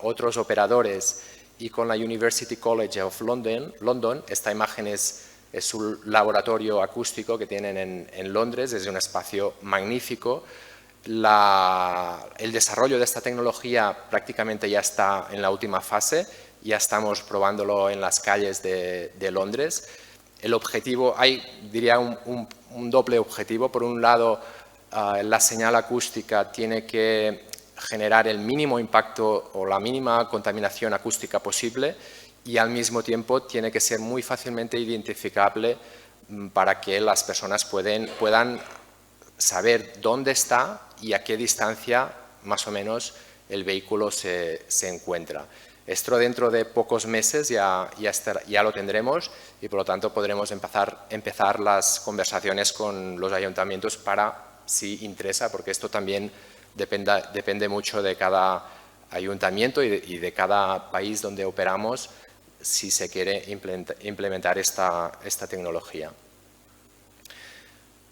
Speaker 3: otros operadores y con la University College of London. Esta imagen es un laboratorio acústico que tienen en Londres, es un espacio magnífico. El desarrollo de esta tecnología prácticamente ya está en la última fase, ya estamos probándolo en las calles de Londres. El objetivo, diría un doble objetivo. Por un lado, la señal acústica tiene que generar el mínimo impacto o la mínima contaminación acústica posible y al mismo tiempo tiene que ser muy fácilmente identificable para que las personas puedan saber dónde está y a qué distancia más o menos el vehículo se encuentra. Esto dentro de pocos meses ya lo tendremos y por lo tanto podremos empezar las conversaciones con los ayuntamientos para, si interesa, porque esto también depende mucho de cada ayuntamiento y de cada país donde operamos, si se quiere implementar esta tecnología.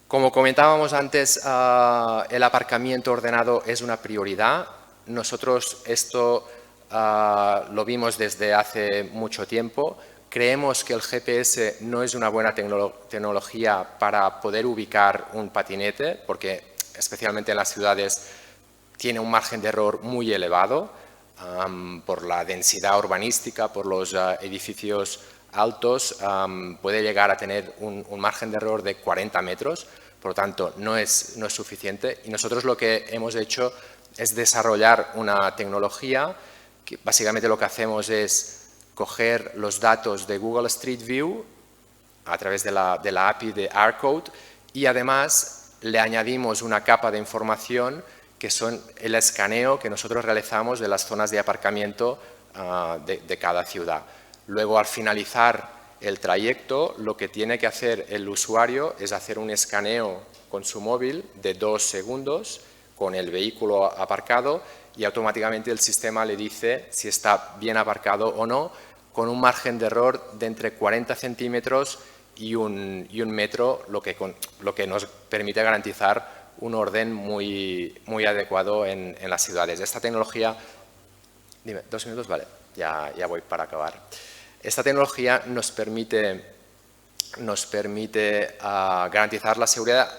Speaker 3: Como comentábamos antes, el aparcamiento ordenado es una prioridad. Nosotros esto lo vimos desde hace mucho tiempo. Creemos que el GPS no es una buena tecnología para poder ubicar un patinete, porque especialmente en las ciudades tiene un margen de error muy elevado por la densidad urbanística, por los edificios altos, puede llegar a tener un margen de error de 40 metros, por lo tanto no es suficiente. Y nosotros lo que hemos hecho es desarrollar una tecnología que básicamente lo que hacemos es coger los datos de Google Street View a través de la API de ARcode y además le añadimos una capa de información que son el escaneo que nosotros realizamos de las zonas de aparcamiento de cada ciudad. Luego, al finalizar el trayecto, lo que tiene que hacer el usuario es hacer un escaneo con su móvil de 2 segundos con el vehículo aparcado y automáticamente el sistema le dice si está bien aparcado o no, con un margen de error de entre 40 centímetros y un metro, lo que nos permite garantizar un orden muy adecuado en las ciudades. Esta tecnología, dime, 2 minutos, vale, ya voy para acabar. Esta tecnología nos permite garantizar la seguridad,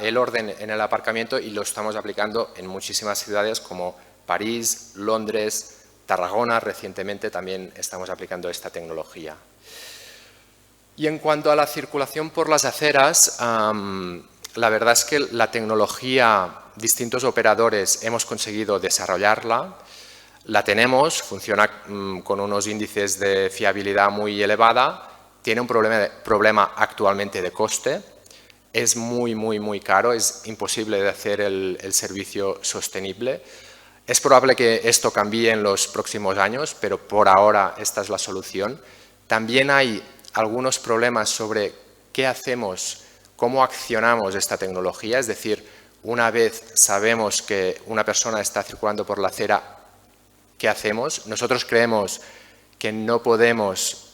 Speaker 3: el orden en el aparcamiento y lo estamos aplicando en muchísimas ciudades como París, Londres, Tarragona. Recientemente también estamos aplicando esta tecnología. Y en cuanto a la circulación por las aceras, la verdad es que la tecnología, distintos operadores hemos conseguido desarrollarla, la tenemos, funciona con unos índices de fiabilidad muy elevada, tiene un problema actualmente de coste, es muy caro, es imposible de hacer el servicio sostenible. Es probable que esto cambie en los próximos años, pero por ahora esta es la solución. También hay algunos problemas sobre qué hacemos, cómo accionamos esta tecnología, es decir, una vez sabemos que una persona está circulando por la acera, ¿qué hacemos? Nosotros creemos que no podemos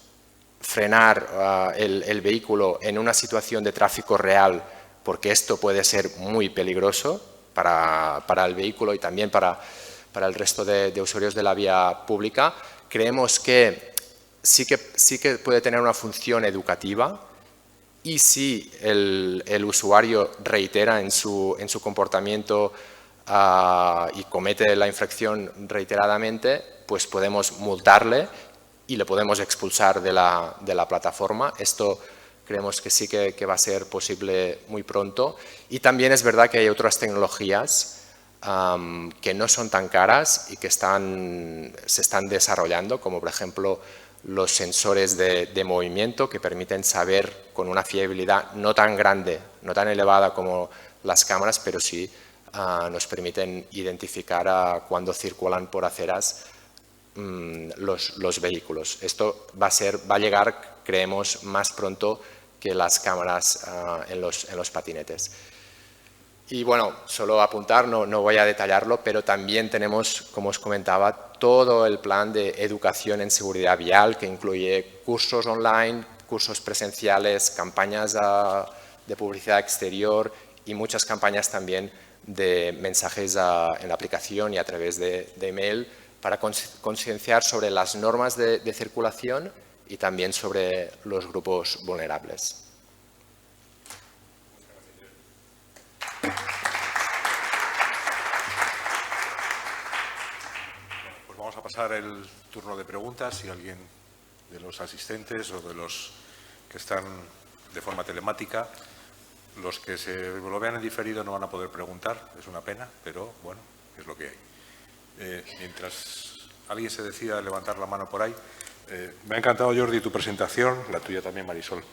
Speaker 3: frenar el vehículo en una situación de tráfico real porque esto puede ser muy peligroso para el vehículo y también para el resto de usuarios de la vía pública. Creemos que sí que puede tener una función educativa y si el usuario reitera en su comportamiento y comete la infracción reiteradamente, pues podemos multarle y le podemos expulsar de la plataforma. Esto creemos que sí que va a ser posible muy pronto. Y también es verdad que hay otras tecnologías que no son tan caras y que se están desarrollando, como por ejemplo los sensores de movimiento que permiten saber con una fiabilidad no tan grande, no tan elevada como las cámaras, pero sí nos permiten identificar cuando circulan por aceras los vehículos. Esto va a llegar, creemos, más pronto que las cámaras en los patinetes. Y bueno, solo apuntar, no voy a detallarlo, pero también tenemos, como os comentaba, todo el plan de educación en seguridad vial, que incluye cursos online, cursos presenciales, campañas de publicidad exterior y muchas campañas también de mensajes en la aplicación y a través de email para concienciar sobre las normas de circulación y también sobre los grupos vulnerables.
Speaker 1: Pues vamos a pasar el turno de preguntas. Si alguien de los asistentes o de los que están de forma telemática, los que se lo vean en diferido no van a poder preguntar, es una pena, pero bueno, es lo que hay. Mientras alguien se decida a levantar la mano por ahí, me ha encantado, Jordi, tu presentación, la tuya también, Marisol.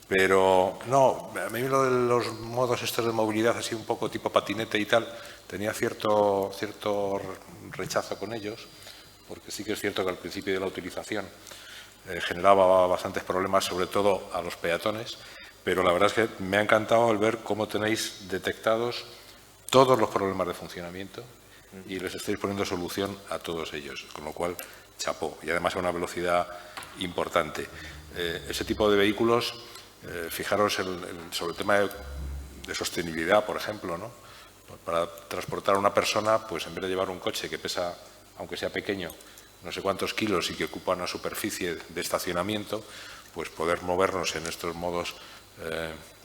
Speaker 1: Pero no, a mí lo de los modos estos de movilidad así un poco tipo patinete y tal, tenía cierto rechazo con ellos, porque sí que es cierto que al principio de la utilización generaba bastantes problemas, sobre todo a los peatones, pero la verdad es que me ha encantado el ver cómo tenéis detectados todos los problemas de funcionamiento y les estáis poniendo solución a todos ellos, con lo cual, chapó, y además a una velocidad importante. Ese tipo de vehículos, fijaros sobre el tema de sostenibilidad, por ejemplo, ¿no? Para transportar a una persona, pues en vez de llevar un coche que pesa, aunque sea pequeño, no sé cuántos kilos y que ocupa una superficie de estacionamiento, pues poder movernos en estos modos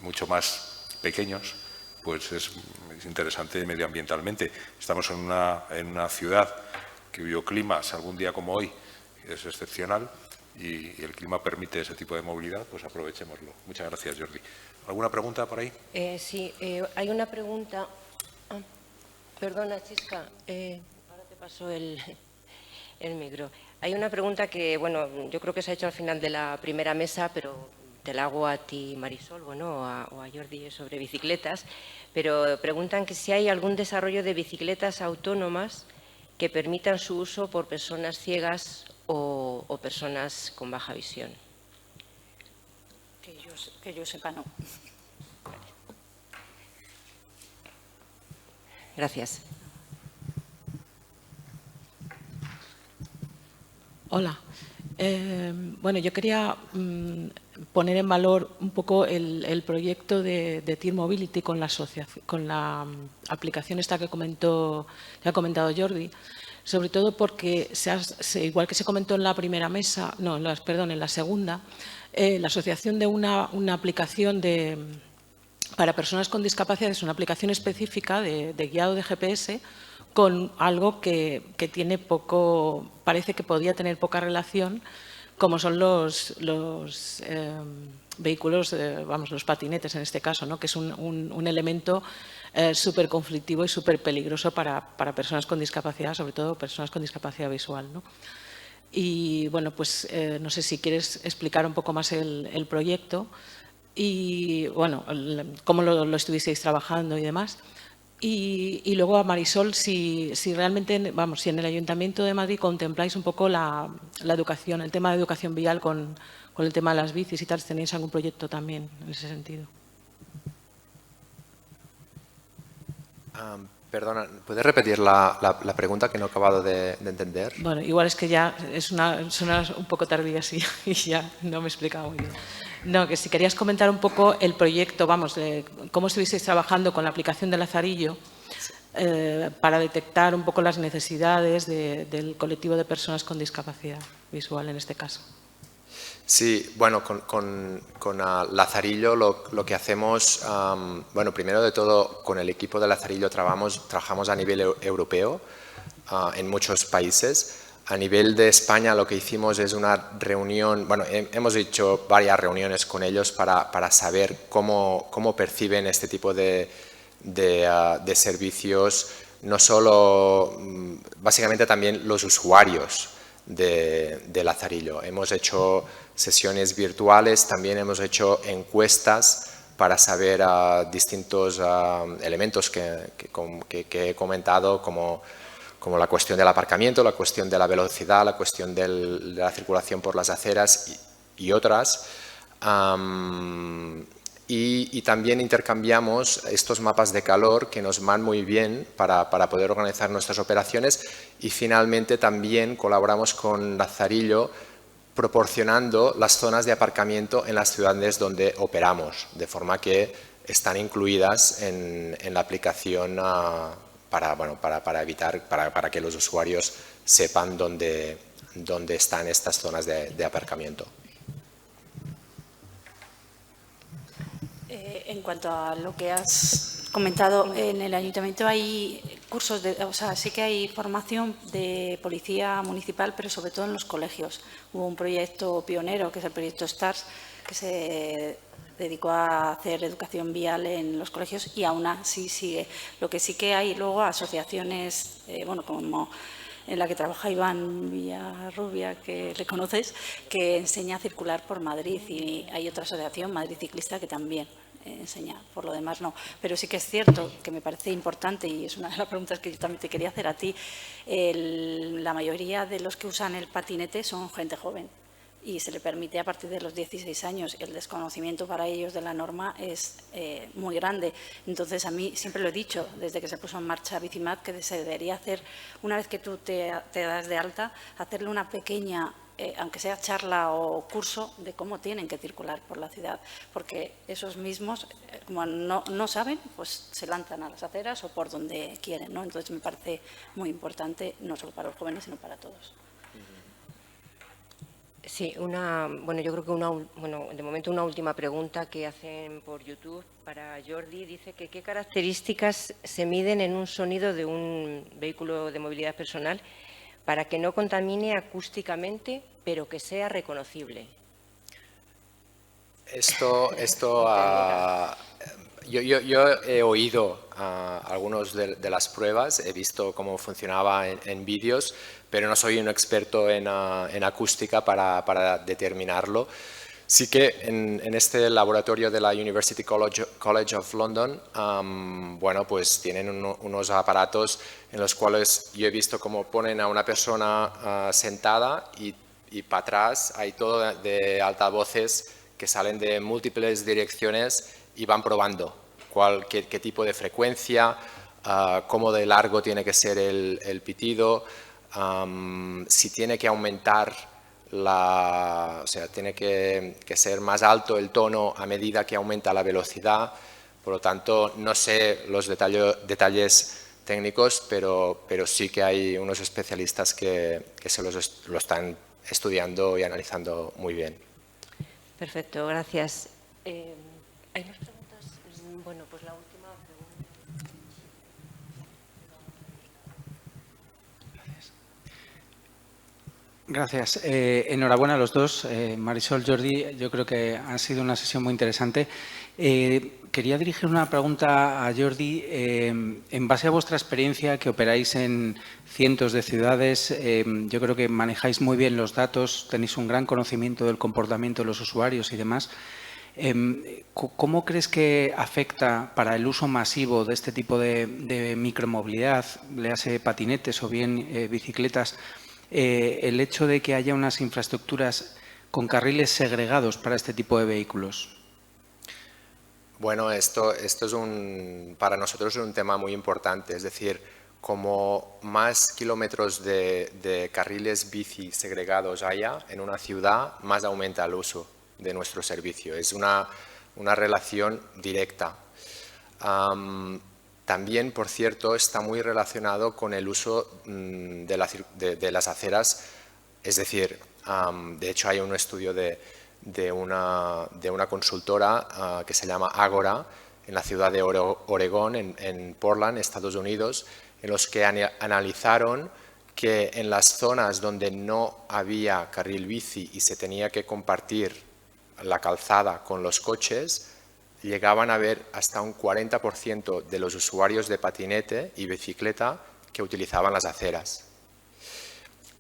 Speaker 1: mucho más pequeños, pues es interesante medioambientalmente. Estamos en una ciudad cuyo clima, algún día como hoy, es excepcional y el clima permite ese tipo de movilidad, pues aprovechémoslo. Muchas gracias, Jordi. ¿Alguna pregunta por ahí?
Speaker 4: Sí, hay una pregunta. Perdona, Chisca, ahora te paso el micro. Hay una pregunta que, bueno, yo creo que se ha hecho al final de la primera mesa, pero te la hago a ti, Marisol, bueno, o a Jordi, sobre bicicletas, pero preguntan que si hay algún desarrollo de bicicletas autónomas que permitan su uso por personas ciegas o personas con baja visión.
Speaker 2: Que yo sepa, no.
Speaker 4: Gracias.
Speaker 5: Hola. Bueno, yo quería poner en valor un poco el proyecto de Tir Mobility con la aplicación esta que ha comentado Jordi, sobre todo porque, igual que se comentó en la primera mesa, no, perdón, en la segunda, la asociación de una aplicación para personas con discapacidad es una aplicación específica de guiado de GPS con algo que tiene poco, parece que podía tener poca relación, como son los vehículos, vamos, los patinetes en este caso, ¿no? Que es un elemento súper conflictivo y súper peligroso para personas con discapacidad, sobre todo personas con discapacidad visual, ¿no? Y bueno, pues no sé si quieres explicar un poco más el proyecto y bueno, cómo lo estuvisteis trabajando y demás. Y luego a Marisol, si realmente, vamos, si en el Ayuntamiento de Madrid contempláis un poco la educación, el tema de educación vial con el tema de las bicis y tal, ¿tenéis algún proyecto también en ese sentido?
Speaker 3: Perdona, ¿puedes repetir la pregunta que no he acabado de entender?
Speaker 5: Bueno, igual es que ya suena un poco tardía así y ya no me he explicado muy bien. No, que si querías comentar un poco el proyecto, vamos, cómo estuvisteis trabajando con la aplicación de Lazarillo para detectar un poco las necesidades del colectivo de personas con discapacidad visual en este caso.
Speaker 3: Sí, bueno, con Lazarillo lo que hacemos, bueno, primero de todo, con el equipo de Lazarillo trabajamos a nivel europeo en muchos países. A nivel de España lo que hicimos es una reunión, bueno, hemos hecho varias reuniones con ellos para saber cómo perciben este tipo de servicios no solo, básicamente también los usuarios de Lazarillo. Hemos hecho sesiones virtuales, también hemos hecho encuestas para saber distintos elementos que he comentado, como la cuestión del aparcamiento, la cuestión de la velocidad, la cuestión de la circulación por las aceras y otras. Y también intercambiamos estos mapas de calor que nos van muy bien para poder organizar nuestras operaciones, y finalmente también colaboramos con Lazarillo proporcionando las zonas de aparcamiento en las ciudades donde operamos, de forma que están incluidas en la aplicación para que los usuarios sepan dónde están estas zonas de aparcamiento.
Speaker 2: En cuanto a lo que has comentado, en el Ayuntamiento hay cursos, sí que hay formación de policía municipal, pero sobre todo en los colegios. Hubo un proyecto pionero, que es el proyecto STARS, que se dedicó a hacer educación vial en los colegios, y aún así sigue. Lo que sí que hay luego asociaciones, como en la que trabaja Iván Villarrubia, que le conoces, que enseña a circular por Madrid, y hay otra asociación, Madrid Ciclista, que también enseña. Por lo demás no. Pero sí que es cierto que me parece importante, y es una de las preguntas que yo también te quería hacer a ti, la mayoría de los que usan el patinete son gente joven, y se le permite a partir de los 16 años. El desconocimiento para ellos de la norma es muy grande. Entonces, a mí siempre lo he dicho, desde que se puso en marcha Bicimat, que se debería hacer, una vez que tú te das de alta, hacerle una pequeña, aunque sea charla o curso, de cómo tienen que circular por la ciudad, porque esos mismos, como no saben, pues se lanzan a las aceras o por donde quieren, ¿no? Entonces, me parece muy importante, no solo para los jóvenes, sino para todos.
Speaker 4: Sí, yo creo que de momento una última pregunta que hacen por YouTube para Jordi. Dice que qué características se miden en un sonido de un vehículo de movilidad personal para que no contamine acústicamente, pero que sea reconocible.
Speaker 3: Yo he oído algunas de las pruebas, he visto cómo funcionaba en vídeos, pero no soy un experto en acústica para determinarlo. Sí que en este laboratorio de la University College of London, pues tienen unos aparatos en los cuales yo he visto cómo ponen a una persona sentada y para atrás hay todo de altavoces que salen de múltiples direcciones y van probando qué tipo de frecuencia, cómo de largo tiene que ser el pitido, si tiene que aumentar tiene que ser más alto el tono a medida que aumenta la velocidad. Por lo tanto, no sé los detalles técnicos, pero sí que hay unos especialistas que lo están estudiando y analizando muy bien.
Speaker 4: Perfecto, gracias. ¿Hay más preguntas? Bueno, pues la última pregunta.
Speaker 6: Gracias. Enhorabuena a los dos. Marisol, Jordi, yo creo que ha sido una sesión muy interesante. Quería dirigir una pregunta a Jordi. En base a vuestra experiencia, que operáis en cientos de ciudades, yo creo que manejáis muy bien los datos, tenéis un gran conocimiento del comportamiento de los usuarios y demás. ¿Cómo crees que afecta para el uso masivo de este tipo de micromovilidad, léase patinetes o bien bicicletas, el hecho de que haya unas infraestructuras con carriles segregados para este tipo de vehículos?
Speaker 3: Bueno, esto es para nosotros es un tema muy importante, es decir, como más kilómetros de carriles bici segregados haya en una ciudad, más aumenta el uso de nuestro servicio. Es una relación directa. También, por cierto, está muy relacionado con el uso de las aceras, es decir, de hecho hay un estudio de una consultora que se llama Agora, en la ciudad de Oregón, en Portland, Estados Unidos, en los que analizaron que en las zonas donde no había carril bici y se tenía que compartir la calzada con los coches, llegaban a haber hasta un 40% de los usuarios de patinete y bicicleta que utilizaban las aceras.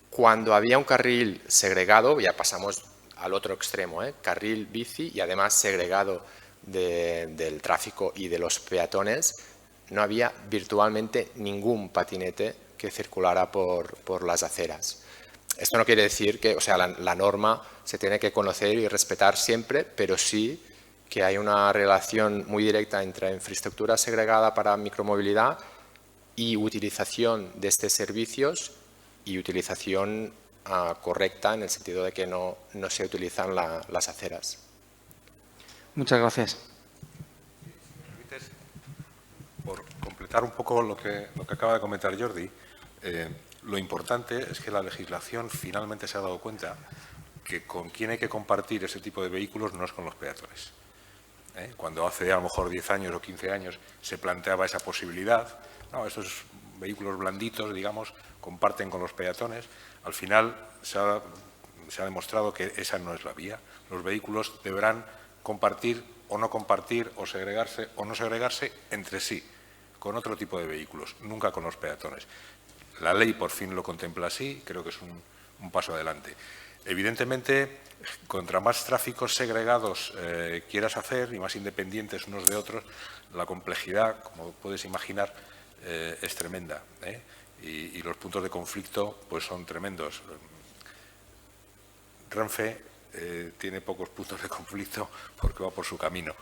Speaker 3: Cuando había un carril segregado, ya pasamos al otro extremo, carril bici y además segregado del tráfico y de los peatones, no había virtualmente ningún patinete que circulara por las aceras. Esto no quiere decir que, o sea, la norma se tiene que conocer y respetar siempre, pero sí que hay una relación muy directa entre infraestructura segregada para micromovilidad y utilización de estos servicios y utilización correcta en el sentido de que no se utilizan las aceras.
Speaker 6: Muchas gracias.
Speaker 1: Por completar un poco lo que acaba de comentar Jordi, lo importante es que la legislación finalmente se ha dado cuenta que con quien hay que compartir ese tipo de vehículos no es con los peatones. Cuando hace a lo mejor 10 años o 15 años se planteaba esa posibilidad, no, estos vehículos blanditos, digamos, comparten con los peatones, al final se ha demostrado que esa no es la vía. Los vehículos deberán compartir o no compartir, o segregarse o no segregarse entre sí, con otro tipo de vehículos, nunca con los peatones. La ley por fin lo contempla así, creo que es un paso adelante. Evidentemente, contra más tráficos segregados quieras hacer y más independientes unos de otros, la complejidad, como puedes imaginar, es tremenda, y los puntos de conflicto pues son tremendos. Renfe tiene pocos puntos de conflicto porque va por su camino,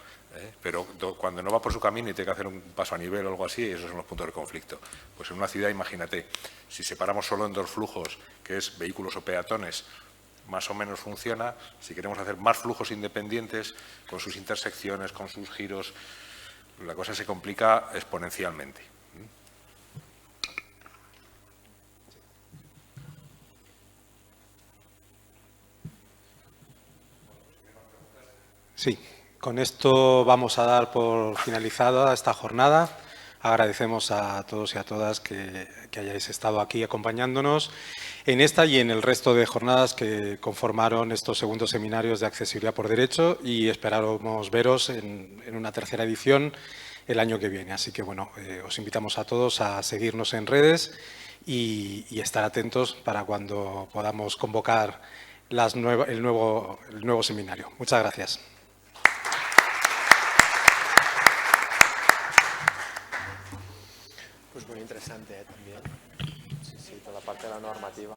Speaker 1: pero cuando no va por su camino y tiene que hacer un paso a nivel o algo así, esos son los puntos de conflicto. Pues en una ciudad, imagínate, si separamos solo en dos flujos, que es vehículos o peatones, más o menos funciona. Si queremos hacer más flujos independientes, con sus intersecciones, con sus giros, la cosa se complica exponencialmente.
Speaker 7: Sí, con esto vamos a dar por finalizada esta jornada. Agradecemos a todos y a todas que hayáis estado aquí acompañándonos en esta y en el resto de jornadas que conformaron estos segundos seminarios de accesibilidad por derecho, y esperamos veros en una tercera edición el año que viene. Así que, bueno, os invitamos a todos a seguirnos en redes y estar atentos para cuando podamos convocar el nuevo seminario. Muchas gracias.
Speaker 3: Pues muy interesante también, sí, toda la parte de la normativa.